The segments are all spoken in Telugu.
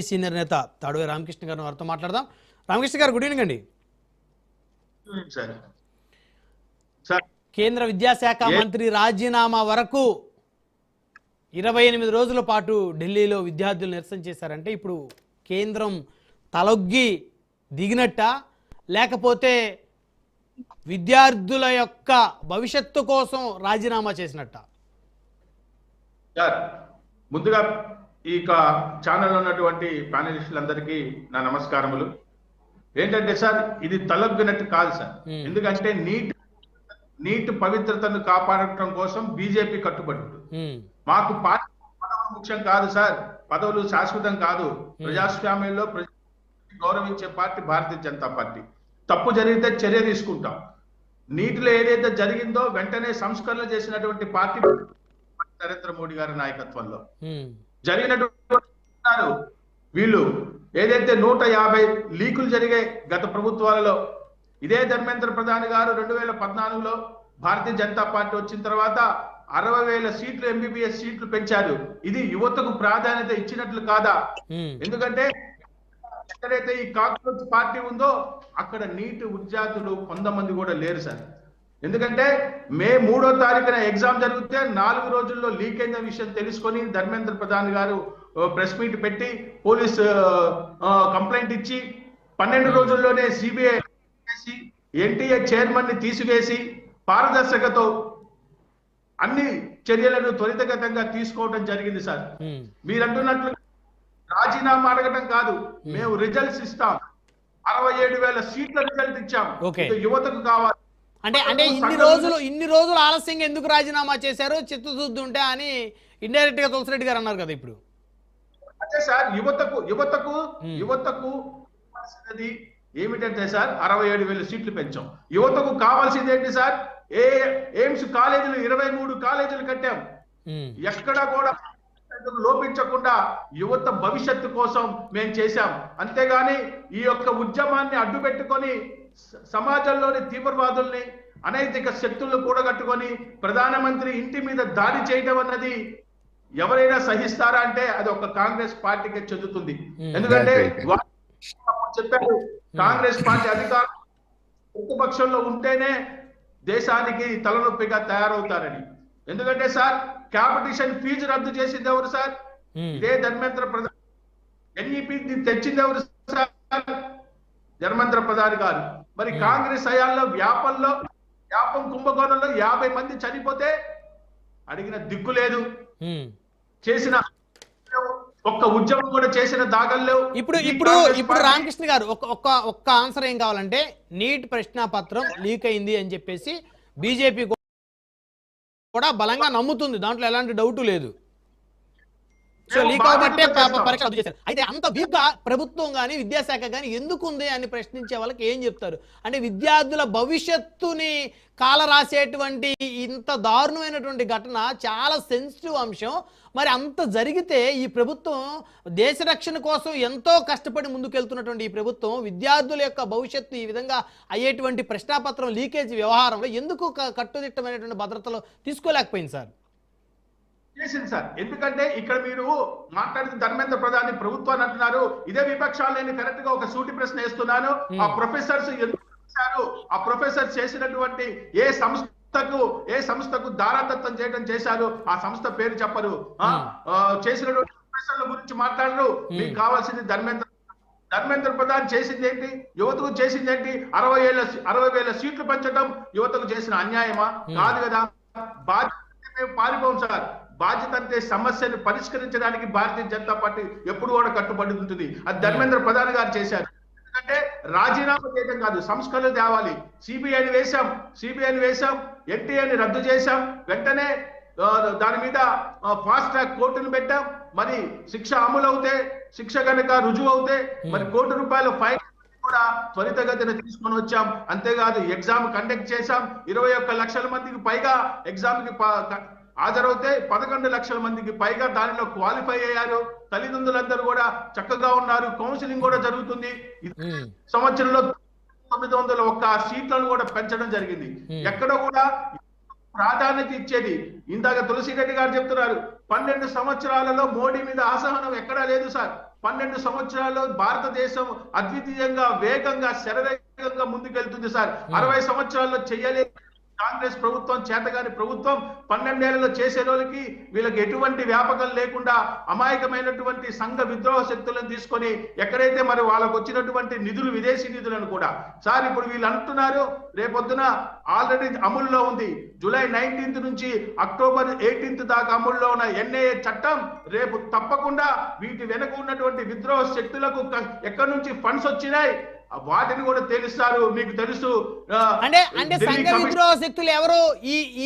సీనియర్ నేత తాడువే రామకృష్ణ గారిని వారితో మాట్లాడదాం. రామకృష్ణ గారు, గుడ్ ఈవినింగ్ అండి. కేంద్ర విద్యాశాఖ మంత్రి రాజీనామా వరకు 28 రోజుల పాటు ఢిల్లీలో విద్యార్థులు నిరసన చేశారంటే ఇప్పుడు కేంద్రం తలొగ్గి దిగినట్ట, లేకపోతే విద్యార్థుల యొక్క భవిష్యత్తు కోసం రాజీనామా చేసినట్ట? ముందుగా ఈ ఛానల్ ఉన్నటువంటి ప్యానలిస్టులందరికీ నా నమస్కారములు. ఏంటంటే సార్, ఇది తలొగ్గినట్టు కాదు సార్. ఎందుకంటే నీట్ పవిత్రతను కాపాడటం కోసం బీజేపీ కట్టుబడి మాకు పార్టీ పదవులు ముఖ్యం కాదు సార్. పదవులు శాశ్వతం కాదు. ప్రజాస్వామ్యంలో గౌరవించే పార్టీ భారతీయ జనతా పార్టీ. తప్పు జరిగితే చర్య తీసుకుంటాం. నీటిలో ఏదైతే జరిగిందో వెంటనే సంస్కరణలు చేసినటువంటి పార్టీ నరేంద్ర మోడీ గారి నాయకత్వంలో జరిగినటువంటి వీళ్ళు ఏదైతే 150 లీకులు జరిగాయి గత ప్రభుత్వాలలో. ఇదే ధర్మేంద్ర ప్రధాన్ గారు 2014లో భారతీయ జనతా పార్టీ వచ్చిన తర్వాత 60,000 సీట్లు ఎంబీబీఎస్ సీట్లు పెంచారు. ఇది యువతకు ప్రాధాన్యత ఇచ్చినట్లు కాదా? ఎందుకంటే ఎక్కడైతే ఈ కాంగ్రెస్ పార్టీ ఉందో అక్కడ నీటి విద్యార్థులు కొంతమంది కూడా లేరు సార్. ఎందుకంటే మే 3వ తారీఖున ఎగ్జామ్ జరిగితే 4 రోజుల్లో లీక్ అయిన విషయం తెలుసుకొని ధర్మేంద్ర ప్రధాన్ గారు ప్రెస్ మీట్ పెట్టి పోలీస్ కంప్లైంట్ ఇచ్చి 12 రోజుల్లోనే సిబిఐ ఎన్టీఏ చైర్మన్ ని తీసివేసి పారదర్శకతో అన్ని చర్యలను త్వరితగతంగా తీసుకోవడం జరిగింది సార్. మీరు అంటున్నట్లు రాజీనామా అడగటం కాదు, మేము రిజల్ట్స్ ఇస్తాం. 67,000 సీట్ల రిజల్ట్ ఇచ్చాం. యువతకు కావాలి అంటే ఇన్ని రోజులు ఆలస్యంగా ఎందుకు రాజీనామా చేశారు చిత్తశుద్ధి ఉంటే అని ఇండైరెక్ట్ గా తులసిరెడ్డి గారు అన్నారు కదా. ఇప్పుడు అంటే సార్ యువతకు ఏమిటంటే సార్ 67,000 సీట్లు పెంచాం. యువతకు కావాల్సింది ఏంటి సార్? ఎయిమ్స్ కాలేజీలు 23 కాలేజీలు కట్టాం. ఎక్కడా కూడా లోపించకుండా యువత భవిష్యత్తు కోసం మేము చేశాం. అంతేగాని ఈ యొక్క ఉద్యమాన్ని అడ్డు పెట్టుకొని సమాజంలోని తీవ్రవాదుల్ని అనైతిక శక్తులను కూడగట్టుకొని ప్రధానమంత్రి ఇంటి మీద దాడి చేయడం అన్నది ఎవరైనా సహిస్తారా అంటే అది ఒక కాంగ్రెస్ పార్టీకి చెందుతుంది. ఎందుకంటే చెప్పారు, కాంగ్రెస్ పార్టీ అధికారం ప్రతిపక్షంలో ఉంటేనే దేశానికి తలనొప్పిగా తయారవుతారని. ఎందుకంటే సార్, కాంపిటీషన్ ఫీజు రద్దు చేసింది ఎవరు సార్? ఇదే ధర్మేంద్ర ప్రధాన్. ఎన్ఈపీ తెచ్చింది ఎవరు సార్? ధర్మేంద్ర ప్రధాన్ గారు. మరి కాంగ్రెస్ హయాంలో వ్యాపం కుంభకోణంలో 50 మంది చనిపోతే అడిగిన దిక్కు లేదు, చేసిన ఒక్క ఉద్యమం కూడా చేసిన దాఖలు. ఇప్పుడు రామకృష్ణ గారు ఒక్క ఆన్సర్ ఏం కావాలంటే, నీట్ ప్రశ్నాపత్రం లీక్ అయింది అని చెప్పేసి బీజేపీ కూడా బలంగా నమ్ముతుంది, దాంట్లో ఎలాంటి డౌట్ లేదు. సో లీక్ అవబట్టే పరీక్ష రద్దు చేశారు. అయితే అంత వీక్ ప్రభుత్వం కానీ విద్యాశాఖ కానీ ఎందుకు ఉంది అని ప్రశ్నించే వాళ్ళకి ఏం చెప్తారు? అంటే విద్యార్థుల భవిష్యత్తుని కాలరాసేటువంటి ఇంత దారుణమైనటువంటి ఘటన, చాలా సెన్సిటివ్ అంశం. మరి అంత జరిగితే ఈ ప్రభుత్వం దేశ రక్షణ కోసం ఎంతో కష్టపడి ముందుకెళ్తున్నటువంటి ఈ ప్రభుత్వం విద్యార్థుల యొక్క భవిష్యత్తు ఈ విధంగా అయ్యేటువంటి ప్రశ్నాపత్రం లీకేజ్ వ్యవహారంలో ఎందుకు కట్టుదిట్టమైనటువంటి భద్రతలు తీసుకోలేకపోయింది సార్? చేసింది సార్. ఎందుకంటే ఇక్కడ మీరు మాట్లాడిన ధర్మేంద్ర ప్రధాన్ ప్రభుత్వాన్ని అంటున్నారు. ఇదే విపక్షాలు నేను కరెక్ట్ గా ఒక సూటి ప్రశ్న వేస్తున్నాను. ఆ ప్రొఫెసర్స్ ఎందుకు చేశారు? ఆ ప్రొఫెసర్స్ చేసినటువంటి ఏ సంస్థకు దారాదత్తం చేయడం చేశారు? ఆ సంస్థ పేరు చెప్పరు. చేసినటువంటి ప్రొఫెసర్ల గురించి మాట్లాడరు. మీకు కావాల్సింది ధర్మేంద్ర ప్రధాన్ చేసింది ఏంటి? యువతకు చేసింది ఏంటి? 60,000 సీట్లు పెంచడం యువతకు చేసిన అన్యాయమా? కాదు కదా. బాధ్యత మేము పారిపోం సార్. బాధ్యత అంటే సమస్యను పరిష్కరించడానికి భారతీయ జనతా పార్టీ ఎప్పుడు కూడా కట్టుబడి ఉంటుంది. అది ధర్మేంద్ర ప్రధాన్ గారు చేశారు. ఎందుకంటే రాజీనామా చేయడం కాదు, సంస్కరణలు తేవాలి. సిబిఐని వేశాం, ఎన్టీఏని రద్దు చేశాం. వెంటనే దాని మీద ఫాస్ట్ ట్రాక్ కోర్టును పెట్టాం. మరి శిక్ష అమలు అవుతే, శిక్ష కనుక రుజువు అవుతే మరి ₹1 కోటి ఫైన్ కూడా త్వరితగతిన తీసుకొని వచ్చాం. అంతేకాదు ఎగ్జామ్ కండక్ట్ చేశాం. 21 లక్షల మందికి పైగా ఎగ్జామ్ కి హాజరవుతే 11 లక్షల మందికి పైగా దానిలో క్వాలిఫై అయ్యారు. తల్లిదండ్రులందరూ కూడా చక్కగా ఉన్నారు. కౌన్సిలింగ్ కూడా జరుగుతుంది. సంవత్సరంలో 901 సీట్లను కూడా పెంచడం జరిగింది. ఎక్కడ కూడా ప్రాధాన్యత ఇచ్చేది. ఇందాక తులసిరెడ్డి గారు చెప్తున్నారు 12 సంవత్సరాలలో మోడీ మీద అసహనం ఎక్కడా లేదు సార్. 12 సంవత్సరాల్లో భారతదేశం అద్వితీయంగా వేగంగా శరవేగంగా ముందుకెళ్తుంది సార్. 60 సంవత్సరాల్లో చెయ్యలే కాంగ్రెస్ ప్రభుత్వం, చేతగాని ప్రభుత్వం 12 ఏళ్లలో చేసే రోజులకి వీళ్ళకి ఎటువంటి వ్యాపకం లేకుండా అమాయకమైనటువంటి సంఘ విద్రోహ శక్తులను తీసుకొని ఎక్కడైతే మరి వాళ్ళకు వచ్చినటువంటి నిధులు, విదేశీ నిధులను కూడా సార్ ఇప్పుడు వీళ్ళు అంటున్నారు రేపొద్దున ఆల్రెడీ అమల్లో ఉంది. జూలై 19th నుంచి అక్టోబర్ 18th దాకా అమల్లో ఉన్న ఎన్ఐఏ చట్టం రేపు తప్పకుండా వీటి వెనుక ఉన్నటువంటి విద్రోహ శక్తులకు ఎక్కడి నుంచి ఫండ్స్ వచ్చినాయి వాటిని కూడా తెలుస్తారు. మీకు తెలుసు అంటే సంఘ విద్రోహ శక్తులు ఎవరు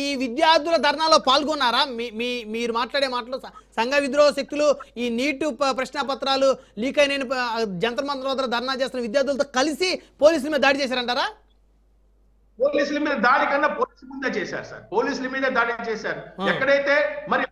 ఈ విద్యార్థుల ధర్నాలో పాల్గొన్నారా? మీరు మాట్లాడే మాటలు సంఘ విద్రోహ శక్తులు ఈ నీట్ ప్రశ్న పత్రాలు లీక్ అయిన జంతర్ మంతర్ వద్ద ధర్నా చేస్తున్న విద్యార్థులతో కలిసి పోలీసుల మీద దాడి చేశారంటారా? పోలీసుల మీద దాడి కన్నా పోలీసుల మీద చేశారు సార్. పోలీసుల మీద దాడి చేశారు. ఎక్కడైతే మరి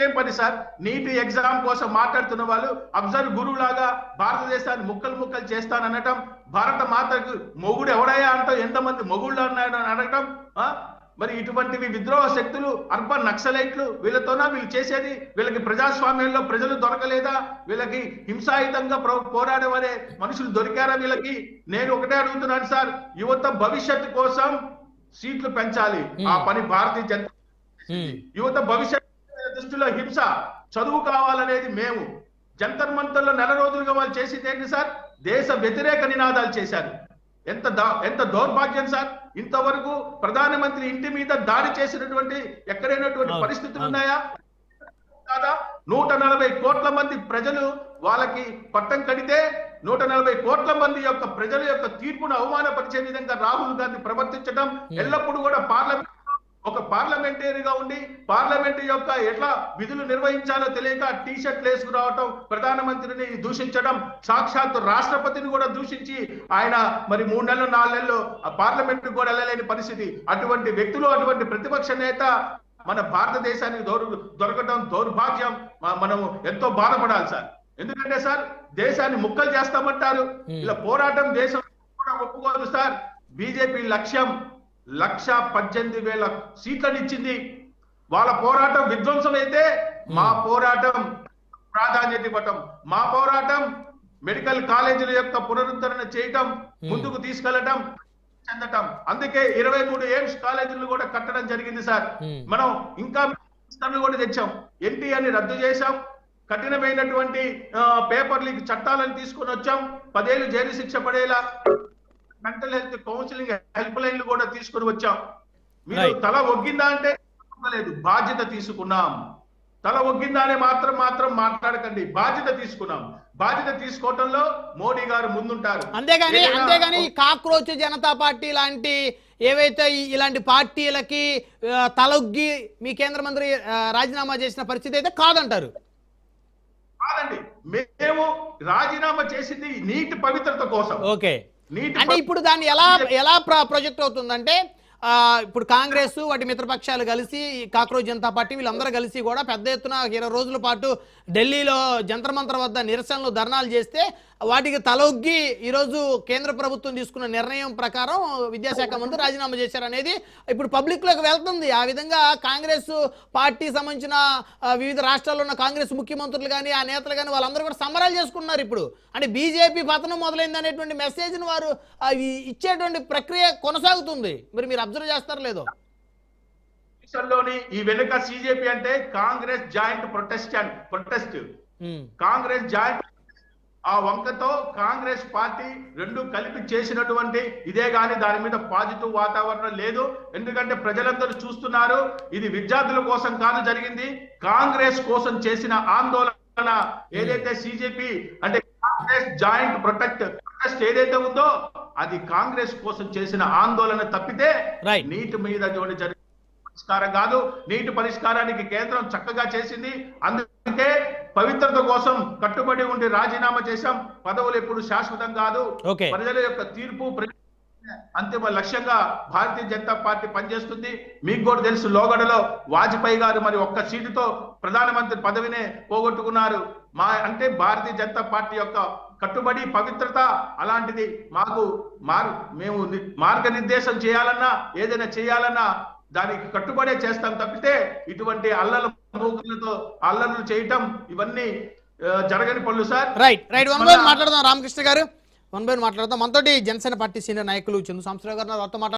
ఏం పని సార్, నీట్ ఎగ్జామ్ కోసం మాట్లాడుతున్న వాళ్ళు అబ్జర్వ్ గురువు లాగా భారతదేశాన్ని ముక్కలు చేస్తాననటం, భారత మాతకు మొగుడు ఎవడయ్యా అంటూ ఎంతమంది మొగుళ్ళు అన్నాడు అనటం, మరి ఇటువంటివి విద్రోహ శక్తులు, అర్బన్ నక్సలైట్లు వీళ్ళతోనా వీళ్ళు చేసేది? వీళ్ళకి ప్రజాస్వామ్యంలో ప్రజలు దొరకలేదా? వీళ్ళకి హింసాయుతంగా పోరాడేవారే మనుషులు దొరికారా వీళ్ళకి? నేను ఒకటే అడుగుతున్నాను సార్, యువత భవిష్యత్తు కోసం సీట్లు పెంచాలి, ఆ పని భారతీయ జనతా యువత భవిష్యత్తు దృష్టిలో హింస, చదువు కావాలనేది మేము. జంతర్ మంతర్లో 4 రోజులుగా వాళ్ళు చేసింది ఏంటి సార్? దేశ వ్యతిరేక నినాదాలు చేశారు. ఎంత దౌర్భాగ్యం సార్! ఇంతవరకు ప్రధానమంత్రి ఇంటి మీద దాడి చేసినటువంటి ఎక్కడైనటువంటి పరిస్థితులు ఉన్నాయా? కాదా? 140 కోట్ల మంది ప్రజలు వాళ్ళకి పట్టం కడితే 140 కోట్ల మంది యొక్క ప్రజల యొక్క తీర్పును అవమానపరిచే విధంగా రాహుల్ గాంధీ ప్రవర్తించడం, ఎల్లప్పుడూ కూడా ఒక పార్లమెంటరీగా ఉండి పార్లమెంట్ యొక్క ఎట్లా విధులు నిర్వహించాలో తెలియక టీ షర్ట్లు వేసుకురావటం, ప్రధానమంత్రిని దూషించడం, సాక్షాత్ రాష్ట్రపతిని కూడా దూషించి ఆయన మరి 3 నెలలు 4 నెలలు పార్లమెంట్ కూడా వెళ్ళలేని పరిస్థితి. అటువంటి వ్యక్తులు, అటువంటి ప్రతిపక్ష నేత మన భారతదేశానికి దొరకడం దౌర్భాగ్యం. మనం ఎంతో బాధపడాలి సార్. ఎందుకంటే సార్ దేశాన్ని ముక్కలు చేస్తామంటారు, ఇలా పోరాటం దేశం కూడా ఒప్పుకోదు సార్. బీజేపీ లక్ష్యం 1,18,000 సీట్లను ఇచ్చింది. వాళ్ళ పోరాటం విధ్వంసం అయితే మా పోరాటం ప్రాధాన్యత ఇవ్వటం, మా పోరాటం మెడికల్ కాలేజీల యొక్క పునరుద్ధరణ చేయటం, ముందుకు తీసుకెళ్లటం, చెందటం. అందుకే 23 ఎయిమ్స్ కాలేజీలు కూడా కట్టడం జరిగింది సార్. మనం ఇంకా కూడా తెచ్చాం, ఎన్టీఆర్ని రద్దు చేశాం, కఠినమైనటువంటి పేపర్ లీక్ చట్టాలను తీసుకొని వచ్చాం, 10 ఏళ్ళు జైలు శిక్ష పడేలా మెంటల్ హెల్త్ కౌన్సిలింగ్ హెల్ప్ లైన్లు కూడా తీసుకొని వచ్చాం. మీరు తల ఒగ్గిందా అంటే లేదు, బాధ్యత తీసుకున్నాం. తల ఒగ్గిందా అనే మాత్రం మాట్లాడకండి, బాధ్యత తీసుకున్నాం. బాధ్యత తీసుకోవటంలో మోడీ గారు ముందుంటారు. అంతేగాని కాక్రోచ్ జనతా పార్టీ లాంటి ఏవైతే ఇలాంటి పార్టీలకి తలొగ్గి మీ కేంద్ర మంత్రి రాజీనామా చేసిన పరిస్థితి అయితే కాదంటారు. కాదండి, మేము రాజీనామా చేసింది నీటి పవిత్రత కోసం. ఓకే, అంటే ఇప్పుడు దాన్ని ఎలా ప్రొజెక్ట్ అవుతుందంటే ఇప్పుడు కాంగ్రెస్ వాటి మిత్రపక్షాలు కలిసి కాక్రోచ్ జనతా పార్టీ వీళ్ళందరూ కలిసి కూడా పెద్ద ఎత్తున 20 రోజుల పాటు ఢిల్లీలో జంతర్ మంతర్ వద్ద నిరసనలు ధర్నాలు చేస్తే వాటికి తలొగ్గి ఈరోజు కేంద్ర ప్రభుత్వం తీసుకున్న నిర్ణయం ప్రకారం విద్యాశాఖ మంత్రి రాజీనామా చేశారనేది ఇప్పుడు పబ్లిక్లోకి వెళ్తుంది. ఆ విధంగా కాంగ్రెస్ పార్టీ సంబంధించిన వివిధ రాష్ట్రాల్లో ఉన్న కాంగ్రెస్ ముఖ్యమంత్రులు కానీ ఆ నేతలు కానీ వాళ్ళందరూ కూడా సంబరాలు చేసుకున్నారు. ఇప్పుడు అంటే బీజేపీ పతనం మొదలైంది అనేటువంటి మెసేజ్ను వారు ఇచ్చేటువంటి ప్రక్రియ కొనసాగుతుంది. మీరు అబ్జర్వ్ చేస్తారో లేదో? ఈ వెనుక సిజేపీ అంటే Congress joint protest, Congress joint ఆ వంకతో కాంగ్రెస్ పార్టీ రెండు కలిపి చేసినటువంటి ఇదే గాని దాని మీద పాజిటివ్ వాతావరణం లేదు. ఎందుకంటే ప్రజలందరూ చూస్తున్నారు, ఇది విద్యార్థుల కోసం కాదు జరిగింది, కాంగ్రెస్ కోసం చేసిన ఆందోళన. ఏదైతే సిజేపీ అంటే కాంగ్రెస్ జాయింట్ ప్రొటెస్ట్ ఏదైతే ఉందో అది కాంగ్రెస్ కోసం చేసిన ఆందోళన తప్పితే నీటి మీద జరిగిన పరిష్కారం కాదు. నీటి పరిష్కారానికి కేంద్రం చక్కగా చేసింది, అందుకే పవిత్రత కోసం కట్టుబడి ఉండి రాజీనామా చేశాం. పదవులు ఎప్పుడు శాశ్వతం కాదు. ప్రజల యొక్క తీర్పు అంతిమ లక్ష్యంగా భారతీయ జనతా పార్టీ పనిచేస్తుంది. మీకు కూడా తెలుసు, లోగడలో వాజ్పేయి గారు మరి ఒక్క సీటుతో ప్రధానమంత్రి పదవినే పోగొట్టుకున్నారు. అంటే భారతీయ జనతా పార్టీ యొక్క కట్టుబడి పవిత్రత అలాంటిది. మేము మార్గనిర్దేశం చేయాలన్నా ఏదైనా చేయాలన్నా దానికి కట్టుబడే చేస్తాం తప్పితే ఇటువంటి అల్లర్లతో అల్లర్లు చేయటం ఇవన్నీ జరగని పనులు సార్. రైట్ వన్ బై మాట్లాడదాం రామకృష్ణ గారు, వన్ బై మాట్లాడదాం. మనతోటి జనసేన పార్టీ సీనియర్ నాయకులు చందు సాంబశివరావు గారు వారితో మాట్లాడదాం.